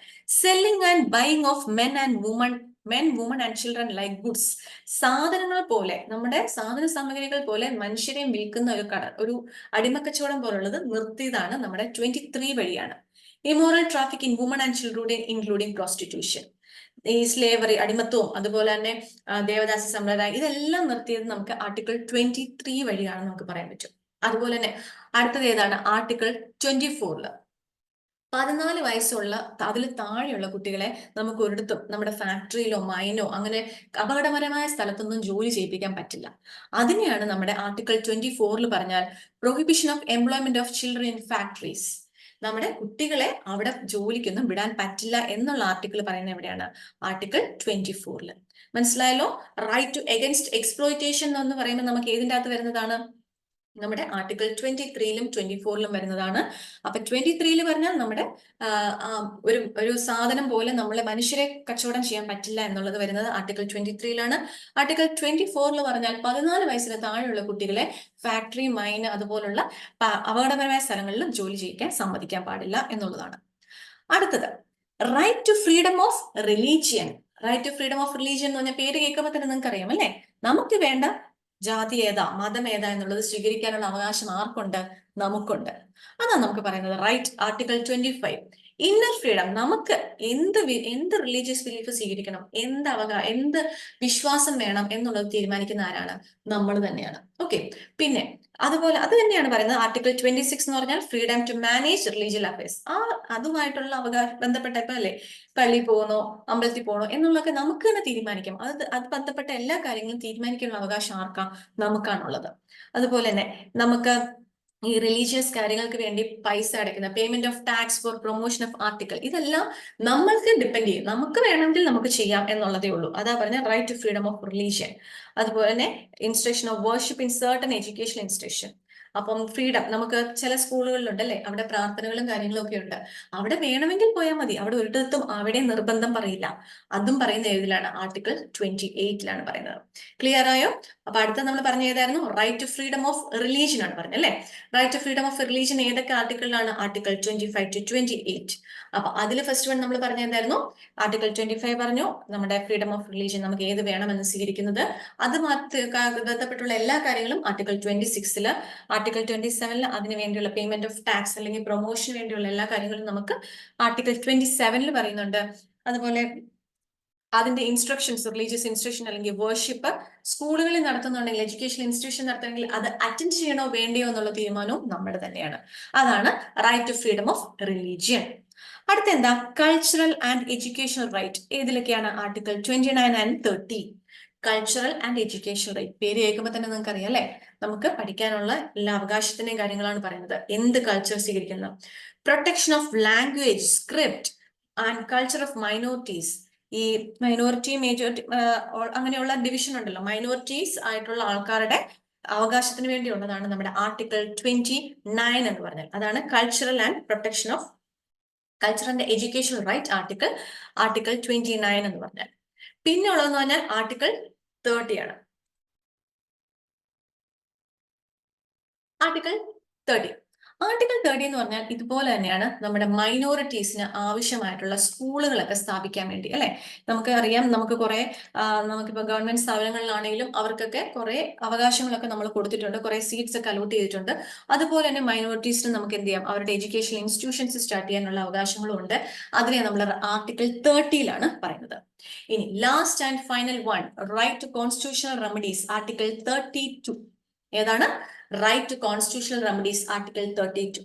selling and buying of men, woman and children like goods. സാധനങ്ങൾ പോലെ, നമ്മുടെ സാധന സാമഗ്രികൾ പോലെ മനുഷ്യരെ വിൽക്കുന്ന ഒരു അടിമക്കച്ചവടം പോലുള്ളത് നിർത്തിയതാണ് നമ്മുടെ 23 വഴിയാണ്. Immoral traffic in woman and children including prostitution. ഈ സ്ലേവറി, അടിമത്വവും അതുപോലെ തന്നെ ദേവദാസ സമ്പ്രദായം, ഇതെല്ലാം നിർത്തിയത് നമുക്ക് ആർട്ടിക്കിൾ 23 വഴിയാണ് നമുക്ക് പറയാൻ പറ്റും. അതുപോലെ തന്നെ അടുത്തത് ഏതാണ്? ആർട്ടിക്കിൾ 24 14 വയസ്സുള്ള അതിൽ താഴെയുള്ള കുട്ടികളെ നമുക്ക് ഒരിടത്തും നമ്മുടെ ഫാക്ടറിയിലോ മൈനോ അങ്ങനെ അപകടകരമായ സ്ഥലത്തൊന്നും ജോലി ചെയ്യിപ്പിക്കാൻ പറ്റില്ല. അതിനെയാണ് നമ്മുടെ ആർട്ടിക്കിൾ 24 പറഞ്ഞാൽ prohibition of employment of children in factories. നമ്മുടെ കുട്ടികളെ അവിടെ ജോലിക്കൊന്നും വിടാൻ പറ്റില്ല എന്നുള്ള ആർട്ടിക്കിൾ പറയുന്നത് എവിടെയാണ്? ആർട്ടിക്കിൾ 24. മനസ്സിലായല്ലോ? റൈറ്റ് ടു അഗൈൻസ്റ്റ് എക്സ്പ്ലോയിറ്റേഷൻ എന്ന് പറയുമ്പോൾ നമുക്ക് ഏതിൻ്റെ അകത്ത് വരുന്നതാണ്? നമ്മുടെ ആർട്ടിക്കിൾ 23 24 വരുന്നതാണ്. അപ്പൊ 23 പറഞ്ഞാൽ നമ്മുടെ ഒരു സാധനം പോലെ നമ്മളെ മനുഷ്യരെ കച്ചവടം ചെയ്യാൻ പറ്റില്ല എന്നുള്ളത് വരുന്നത് ആർട്ടിക്കിൾ 23 ആർട്ടിക്കിൾ 24 പറഞ്ഞാൽ 14 വയസ്സിന് താഴെയുള്ള കുട്ടികളെ ഫാക്ടറി, മൈൻ അതുപോലുള്ള അപകടകരമായ സ്ഥലങ്ങളിലും ജോലി ചെയ്യിക്കാൻ സമ്മതിക്കാൻ പാടില്ല എന്നുള്ളതാണ്. അടുത്തത് right to freedom of religion. Right to freedom of religion എന്ന് പറഞ്ഞാൽ പേര് കേൾക്കുമ്പോൾ തന്നെ നിങ്ങൾക്ക് അറിയാം അല്ലെ, നമുക്ക് വേണ്ട ജാതി ഏതാ, മതം ഏതാ എന്നുള്ളത് സ്വീകരിക്കാനുള്ള അവകാശം ആർക്കുണ്ട്? നമുക്കുണ്ട്. അതാണ് നമുക്ക് പറയുന്നത് റൈറ്റ് ആർട്ടിക്കിൾ 25. ഇന്നർ ഫ്രീഡം, നമുക്ക് എന്ത് റിലീജിയസ് ബിലീഫ് സ്വീകരിക്കണം, എന്ത് വിശ്വാസം വേണം എന്നുള്ളത് തീരുമാനിക്കുന്ന ആരാണ്? നമ്മൾ തന്നെയാണ്. ഓക്കെ, പിന്നെ അതുപോലെ അത് തന്നെയാണ് പറയുന്നത് ആർട്ടിക്കിൾ 26 എന്ന് പറഞ്ഞാൽ ഫ്രീഡം ടു മാനേജ് റിലീജിയൽ അഫയേഴ്സ്. അതുമായിട്ടുള്ള ബന്ധപ്പെട്ട ഇപ്പൊ അല്ലെ, പള്ളി പോകണോ അമ്പലത്തിൽ പോകണോ എന്നുള്ളതൊക്കെ നമുക്ക് തന്നെ തീരുമാനിക്കാം. അത് ബന്ധപ്പെട്ട എല്ലാ കാര്യങ്ങളും തീരുമാനിക്കാനുള്ള അവകാശം ആർക്കാ? നമുക്കാണുള്ളത്. അതുപോലെ തന്നെ നമുക്ക് ഈ റിലീജിയസ് കാര്യങ്ങൾക്ക് വേണ്ടി പൈസ അടയ്ക്കുന്ന payment of tax four promotion of article, ഇതെല്ലാം നമ്മൾക്ക് ഡിപ്പെൻഡ് ചെയ്യും. നമുക്ക് വേണമെങ്കിൽ നമുക്ക് ചെയ്യാം എന്നുള്ളതേ ഉള്ളൂ. അതാ പറഞ്ഞ right to freedom of religion. അതുപോലെ തന്നെ instruction of worship in certain education institution. അപ്പം ഫ്രീഡം നമുക്ക് ചില സ്കൂളുകളിലുണ്ട് അല്ലെ, അവിടെ പ്രാർത്ഥനകളും കാര്യങ്ങളും ഒക്കെ ഉണ്ട്. അവിടെ വേണമെങ്കിൽ പോയാൽ മതി, അവിടെ ഒരിടത്തും അവിടെ നിർബന്ധം പറയില്ല. അതും പറയുന്ന ഏതിലാണ്? ആർട്ടിക്കിൾ 28 പറയുന്നത്. ക്ലിയർ ആയോ? അപ്പൊ അടുത്ത നമ്മൾ പറഞ്ഞ ഏതായിരുന്നു? Right to freedom of religion ആണ് പറഞ്ഞത് അല്ലെ. Right to freedom of religion ഏതൊക്കെ ആർട്ടിക്കിളിലാണ്? Article 25 to 28. അപ്പൊ അതിൽ ഫസ്റ്റ് വൺ നമ്മൾ പറഞ്ഞ എന്തായിരുന്നു? ആർട്ടിക്കിൾ 25 പറഞ്ഞു, നമ്മുടെ ഫ്രീഡം ഓഫ് റിലീജിയൻ നമുക്ക് ഏത് വേണമെന്ന് സ്വീകരിക്കുന്നത്. അത് ബന്ധപ്പെട്ടുള്ള എല്ലാ കാര്യങ്ങളും ആർട്ടിക്കിൾ 26 ആർട്ടിക്കിൾ 27 അതിന് വേണ്ടിയുള്ള പേയ്മെന്റ് ഓഫ് ടാക്സ് അല്ലെങ്കിൽ പ്രൊമോഷന് വേണ്ടിയുള്ള എല്ലാ കാര്യങ്ങളും നമുക്ക് ആർട്ടിക്കിൾ 27 പറയുന്നുണ്ട്. അതുപോലെ അതിന്റെ ഇൻസ്ട്രക്ഷൻസ്, റിലീജിയസ് ഇൻസ്ട്രക്ഷൻ അല്ലെങ്കിൽ വേർഷിപ്പ് സ്കൂളുകളിൽ നടത്തുന്നുണ്ടെങ്കിൽ, എഡ്യൂക്കേഷൻ ഇൻസ്റ്റിറ്റ്യൂഷൻ നടത്തുന്നെങ്കിൽ അത് അറ്റൻഡ് ചെയ്യണോ വേണ്ടയോ എന്നുള്ള തീരുമാനവും നമ്മുടെ തന്നെയാണ്. അതാണ് right to freedom of religion. അടുത്ത എന്താ? Cultural and educational right. ഏതിലൊക്കെയാണ്? Article 29 and 30. Cultural and educational right. പേര് കേൾക്കുമ്പോൾ തന്നെ നിങ്ങൾക്ക് അറിയാം അല്ലെ, നമുക്ക് പഠിക്കാനുള്ള എല്ലാ അവകാശത്തിന്റെയും കാര്യങ്ങളാണ് പറയുന്നത്. എന്ത് കൾച്ചർ സ്വീകരിക്കുന്നത്? Protection of language, script and culture of minorities. ഈ മൈനോറിറ്റി മേജോറിറ്റി അങ്ങനെയുള്ള ഡിവിഷൻ ഉണ്ടല്ലോ, മൈനോറിറ്റീസ് ആയിട്ടുള്ള ആൾക്കാരുടെ അവകാശത്തിന് വേണ്ടിയുള്ളതാണ് നമ്മുടെ ആർട്ടിക്കിൾ 29 എന്ന് പറഞ്ഞാൽ. അതാണ് cultural and protection of culture and educational right article 29 എന്ന് പറഞ്ഞാൽ. പിന്നെ ഉള്ളതെന്ന് പറഞ്ഞാൽ ആർട്ടിക്കിൾ 30 ആണ്. ആർട്ടിക്കിൾ 30 എന്ന് പറഞ്ഞാൽ ഇതുപോലെ തന്നെയാണ് നമ്മുടെ മൈനോറിറ്റീസിന് ആവശ്യമായിട്ടുള്ള സ്കൂളുകളൊക്കെ സ്ഥാപിക്കാൻ വേണ്ടി അല്ലെ. നമുക്ക് അറിയാം, നമുക്കിപ്പോ ഗവൺമെന്റ് സ്ഥാപനങ്ങളിലാണെങ്കിലും അവർക്കൊക്കെ കുറെ അവകാശങ്ങളൊക്കെ നമ്മൾ കൊടുത്തിട്ടുണ്ട്, കുറെ സീറ്റ്സ് ഒക്കെ അലോട്ട് ചെയ്തിട്ടുണ്ട്. അതുപോലെ തന്നെ മൈനോറിറ്റീസിന് നമുക്ക് എന്ത് ചെയ്യാം? അവരുടെ എഡ്യൂക്കേഷൻ ഇൻസ്റ്റിറ്റ്യൂഷൻസ് സ്റ്റാർട്ട് ചെയ്യാനുള്ള അവകാശങ്ങളും ഉണ്ട്. അതിനെ നമ്മൾ ആർട്ടിക്കിൾ 30 പറയുന്നത്. ഇനി last and final one, right to constitutional remedies, article 32. ഏതാണ്? Right to constitutional remedies, article 32.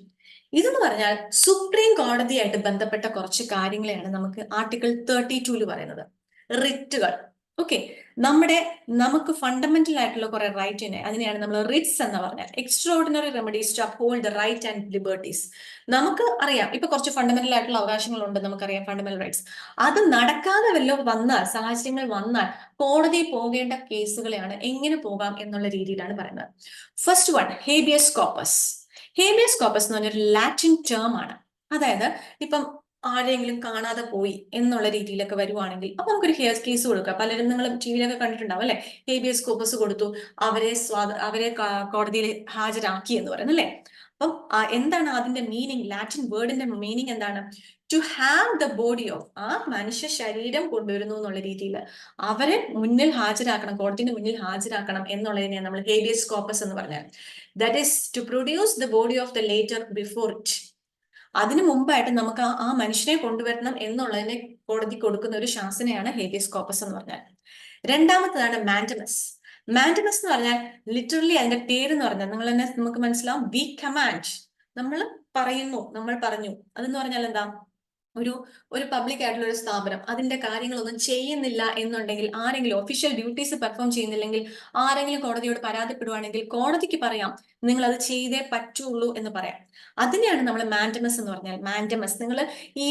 ഇതെന്ന് പറഞ്ഞാൽ സുപ്രീം കോടതിയായിട്ട് ബന്ധപ്പെട്ട കുറച്ച് കാര്യങ്ങളെയാണ് നമുക്ക് ആർട്ടിക്കിൾ 32 പറയുന്നത്. റിറ്റുകൾ. ഓക്കെ, നമുക്ക് ഫണ്ടമെന്റൽ ആയിട്ടുള്ള കുറെ റൈറ്റിനെ, അതിനെയാണ് നമ്മൾ റിറ്റ്സ് എന്ന് പറഞ്ഞാൽ extraordinary remedies to uphold the right and liberties. നമുക്ക് അറിയാം, ഇപ്പൊ കുറച്ച് ഫണ്ടമെന്റൽ ആയിട്ടുള്ള അവകാശങ്ങളുണ്ട്, നമുക്കറിയാം ഫണ്ടമെന്റൽ റൈറ്റ്സ്. അത് നടക്കാതെ സാഹചര്യങ്ങൾ വന്നാൽ കോടതിയിൽ പോകേണ്ട കേസുകളെയാണ് എങ്ങനെ പോകാം എന്നുള്ള രീതിയിലാണ് പറയുന്നത്. First one, habeas corpus. Habeas corpus എന്ന് പറഞ്ഞൊരു ലാറ്റിൻ ടേം ആണ്. അതായത് ഇപ്പം ആരെങ്കിലും കാണാതെ പോയി എന്നുള്ള രീതിയിലൊക്കെ വരുവാണെങ്കിൽ അപ്പൊ നമുക്കൊരു കേസ് കൊടുക്കാം. പലരും നിങ്ങൾ ടി വിയിലൊക്കെ കണ്ടിട്ടുണ്ടാവും അല്ലെ, ഹേബിയസ് കോപ്പസ് കൊടുത്തു, അവരെ കോടതിയിൽ ഹാജരാക്കി എന്ന് പറയുന്നത് അല്ലെ. അപ്പം എന്താണ് അതിന്റെ മീനിങ്? ലാറ്റിൻ വേർഡിന്റെ മീനിങ് എന്താണ്? To have the body of, ആ മനുഷ്യ ശരീരം കൊണ്ടുവരുന്നു എന്നുള്ള രീതിയിൽ അവരെ മുന്നിൽ ഹാജരാക്കണം, കോടതിയുടെ മുന്നിൽ ഹാജരാക്കണം എന്നുള്ളതിനെയാണ് നമ്മൾ ഹേബിയസ് കോപ്പസ് എന്ന് പറഞ്ഞാൽ. That is to produce the body of the later before it. അതിനു മുമ്പായിട്ട് നമുക്ക് ആ മനുഷ്യനെ കൊണ്ടുവരണം എന്നുള്ളതിനെ കോടതി കൊടുക്കുന്ന ഒരു ശാസനയാണ് ഹേബിയസ് കോപ്പസ് എന്ന് പറഞ്ഞാൽ. രണ്ടാമത്തേതാണ് മാൻഡമസ്. മാൻഡമസ് എന്ന് പറഞ്ഞാൽ ലിറ്ററലി അതിന്റെ പേര് എന്ന് പറഞ്ഞാൽ നമുക്ക് മനസ്സിലാവും, വി കമാൻഡ്. നമ്മൾ പറഞ്ഞു. അതെന്ന് പറഞ്ഞാൽ എന്താ? ഒരു പബ്ലിക് ആയിട്ടുള്ള ഒരു സ്ഥാപനം അതിന്റെ കാര്യങ്ങളൊന്നും ചെയ്യുന്നില്ല എന്നുണ്ടെങ്കിൽ, ആരെങ്കിലും ഒഫീഷ്യൽ ഡ്യൂട്ടീസ് പെർഫോം ചെയ്യുന്നില്ലെങ്കിൽ, ആരെങ്കിലും കോടതിയോട് പരാതിപ്പെടുവാണെങ്കിൽ കോടതിക്ക് പറയാം നിങ്ങൾ അത് ചെയ്തേ പറ്റുള്ളൂ എന്ന് പറയാം. അതിനെയാണ് നമ്മൾ മാൻഡമസ് എന്ന് പറഞ്ഞാൽ. മാൻഡമസ്, നിങ്ങൾ ഈ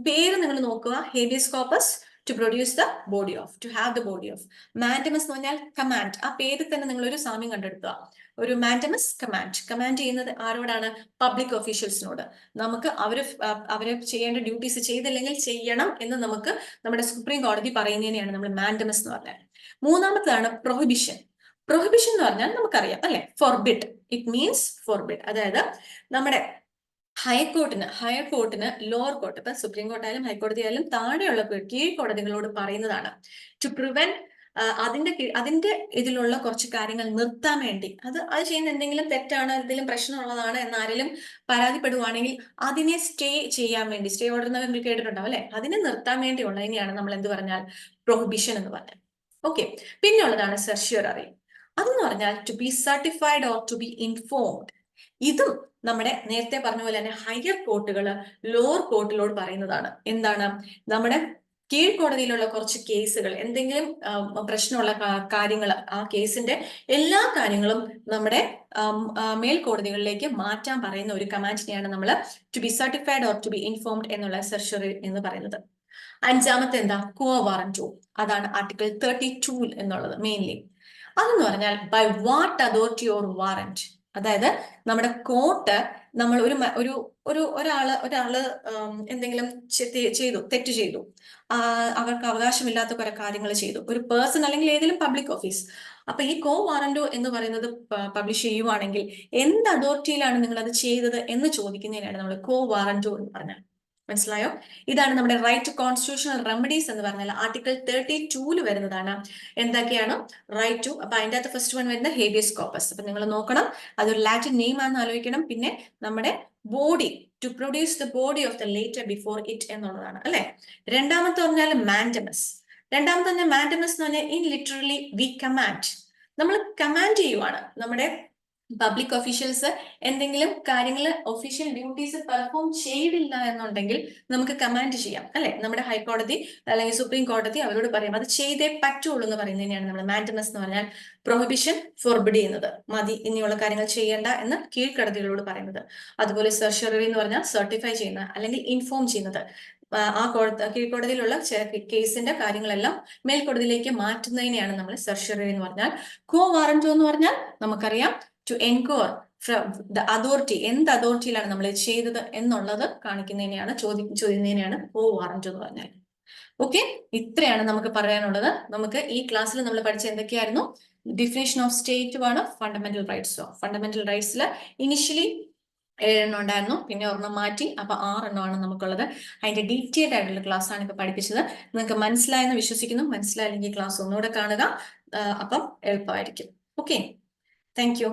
പേര് നിങ്ങൾ നോക്കുക, habeas corpus to produce the body of, to have the body of. Mandamus എന്ന് പറഞ്ഞാൽ കമാൻഡ്. ആ പേര് തന്നെ നിങ്ങൾ ഒരു സാമ്യം കണ്ടെടുക്കുക. ഒരു മാൻഡമസ് കമാൻഡ് ചെയ്യുന്നത് ആരോടാണ്? പബ്ലിക് ഒഫീഷ്യൽസിനോട്. നമുക്ക് അവര് ചെയ്യേണ്ട ഡ്യൂട്ടീസ് ചെയ്തില്ലെങ്കിൽ ചെയ്യണം എന്ന് നമുക്ക് നമ്മുടെ സുപ്രീം കോടതി പറയുന്നതിനെയാണ് നമ്മൾ മാൻഡമസ് എന്ന് പറഞ്ഞാൽ. മൂന്നാമത്തേതാണ് പ്രൊഹിബിഷൻ. പ്രൊഹിബിഷൻ എന്ന് പറഞ്ഞാൽ നമുക്കറിയാം അല്ലെ, ഫോർബിഡ്. It means forbid. അതായത് നമ്മുടെ ഹൈക്കോർട്ടിന് ലോവർ കോർട്ട്, ഇപ്പൊ സുപ്രീം കോർട്ട് ആയാലും ഹൈക്കോടതി ആയാലും താഴെയുള്ള കീഴ്ക്കോടതികളോട് പറയുന്നതാണ് ടു പ്രിവെന്റ് അതിന്റെ ഇതിലുള്ള കുറച്ച് കാര്യങ്ങൾ നിർത്താൻ വേണ്ടി. അത് ചെയ്യുന്ന എന്തെങ്കിലും തെറ്റാണ്, എന്തെങ്കിലും പ്രശ്നമുള്ളതാണ് എന്നാരെങ്കിലും പരാതിപ്പെടുവാണെങ്കിൽ അതിനെ സ്റ്റേ ചെയ്യാൻ വേണ്ടി, സ്റ്റേ ഓർഡർ എന്ന് കേട്ടിട്ടുണ്ടാവും അല്ലെ, അതിനെ നിർത്താൻ വേണ്ടിയുള്ളതിനെയാണ് നമ്മൾ എന്ത് പറഞ്ഞാൽ പ്രൊഹിബിഷൻ എന്ന് പറഞ്ഞാൽ. ഓക്കെ, പിന്നെ ഉള്ളതാണ് സെർഷ്യോററി. അതെന്ന് പറഞ്ഞാൽ to be certified or to be informed. ഇതും നമ്മുടെ നേരത്തെ പറഞ്ഞ പോലെ തന്നെ ഹയർ കോർട്ടുകൾ ലോവർ കോർട്ടിലോട് പറയുന്നതാണ്. എന്താണ്? നമ്മുടെ കീഴ്ക്കോടതിയിലുള്ള കുറച്ച് കേസുകൾ, എന്തെങ്കിലും പ്രശ്നമുള്ള കാര്യങ്ങൾ, ആ കേസിന്റെ എല്ലാ കാര്യങ്ങളും നമ്മുടെ മേൽക്കോടതികളിലേക്ക് മാറ്റാൻ പറയുന്ന ഒരു കമാൻഡിനെയാണ് നമ്മൾ to be certified or to be informed എന്നുള്ള സെർഷ്യറി എന്ന് പറയുന്നത്. അഞ്ചാമത്തെ എന്താ? കോ വാറന്റോ. അതാണ് ആർട്ടിക്കിൾ 32 എന്നുള്ളത് മെയിൻലി. അതെന്ന് പറഞ്ഞാൽ by what authority or warrant. അതായത് നമ്മുടെ കോർട്ട് നമ്മൾ ഒരാള് എന്തെങ്കിലും ചെയ്തു, തെറ്റ് ചെയ്തു, അവർക്ക് അവകാശമില്ലാത്ത കുറെ കാര്യങ്ങൾ ചെയ്തു, ഒരു പേഴ്സൺ അല്ലെങ്കിൽ ഏതെങ്കിലും പബ്ലിക് ഓഫീസ്. അപ്പൊ ഈ കോ വാറന്റോ എന്ന് പറയുന്നത് പബ്ലിഷ് ചെയ്യുവാണെങ്കിൽ എന്ത് അതോറിറ്റിയിലാണ് നിങ്ങൾ അത് ചെയ്തത് എന്ന് ചോദിക്കുന്നതിനാണ് നമ്മൾ കോ വാറന്റോ എന്ന് പറഞ്ഞത്. മനസ്സിലായോ? ഇതാണ് നമ്മുടെ റൈറ്റ് ടു കോൺസ്റ്റിറ്റ്യൂഷണൽ റെമഡീസ് എന്ന് പറഞ്ഞാൽ ആർട്ടിക്കിൾ 32 വരുന്നതാണ്. എന്തൊക്കെയാണ് റൈറ്റ് ടു? അപ്പൊ അതിന്റെ അകത്ത് ഫസ്റ്റ് വൺ വരുന്ന ഹേബിയസ് കോർപ്പസ്. അപ്പൊ നിങ്ങൾ നോക്കണം, അതൊരു ലാറ്റിൻ നെയിം ആണെന്ന് ആലോചിക്കണം. പിന്നെ നമ്മുടെ body, to produce the body of the later before it എന്നുള്ളതാണ് അല്ലെ. രണ്ടാമത്തെ പറഞ്ഞാൽ മാൻഡമസ്. രണ്ടാമത്തെ പറഞ്ഞാൽ മാൻഡമസ് എന്ന് പറഞ്ഞാൽ ഇൻ ലിറ്ററലി വി കമാൻഡ്. നമ്മൾ കമാൻഡ് ചെയ്യുവാണ്. നമ്മുടെ പബ്ലിക് ഒഫീഷ്യൽസ് എന്തെങ്കിലും കാര്യങ്ങൾ ഒഫീഷ്യൽ ഡ്യൂട്ടീസ് പെർഫോം ചെയ്തില്ല എന്നുണ്ടെങ്കിൽ നമുക്ക് കമാൻഡ് ചെയ്യാം അല്ലെ. നമ്മുടെ ഹൈക്കോടതി അല്ലെങ്കിൽ സുപ്രീം കോടതി അവരോട് പറയാം അത് ചെയ്തേ പറ്റുള്ളൂ എന്ന് പറയുന്നതിനെയാണ് നമ്മൾ മാൻഡമസ് എന്ന് പറഞ്ഞാൽ പ്രൊഹിബിഷൻ, ഫോർബിഡ് ചെയ്യുന്നത്, മതി ഇനിയുള്ള കാര്യങ്ങൾ ചെയ്യേണ്ട എന്ന് കീഴ്ക്കടതികളോട് പറയുന്നത്. അതുപോലെ സെർഷ്യറി എന്ന് പറഞ്ഞാൽ സർട്ടിഫൈ ചെയ്യുന്ന അല്ലെങ്കിൽ ഇൻഫോം ചെയ്യുന്നത്. ആ കീഴ്ക്കോടതിയിലുള്ള കേസിന്റെ കാര്യങ്ങളെല്ലാം മേൽക്കോടതിയിലേക്ക് മാറ്റുന്നതിനെയാണ് നമ്മൾ സെർഷ്യറി എന്ന് പറഞ്ഞാൽ. കോ വാറന്റോ എന്ന് പറഞ്ഞാൽ നമുക്കറിയാം to enquire from the authority, എന്ത് അതോറിറ്റിയിലാണ് നമ്മൾ ചെയ്തത് എന്നുള്ളത് കാണിക്കുന്നതിനെയാണ് ചോദിക്കുന്നതിനെയാണ് കോ വാറന്റോ എന്ന് പറഞ്ഞാൽ. ഓക്കെ, ഇത്രയാണ് നമുക്ക് പറയാനുള്ളത്. നമുക്ക് ഈ ക്ലാസ്സിൽ നമ്മൾ പഠിച്ച എന്തൊക്കെയായിരുന്നു? ഡിഫിനേഷൻ ഓഫ് സ്റ്റേറ്റ് ആണ്, ഫണ്ടമെന്റൽ റൈറ്റ്സോ. ഫണ്ടമെന്റൽ റൈറ്റ്സിൽ ഇനിഷ്യലി 7 ഉണ്ടായിരുന്നു, പിന്നെ ഒരെണ്ണം മാറ്റി, അപ്പൊ 6 നമുക്കുള്ളത്. അതിന്റെ ഡീറ്റെയിൽഡ് ആയിട്ടുള്ള ക്ലാസ് ആണ് ഇപ്പൊ പഠിപ്പിച്ചത്. നിങ്ങൾക്ക് മനസ്സിലായെന്ന് വിശ്വസിക്കുന്നു. മനസ്സിലായില്ലെങ്കിൽ ക്ലാസ് ഒന്നുകൂടെ കാണുക, അപ്പം എളുപ്പമായിരിക്കും. Okay, thank you.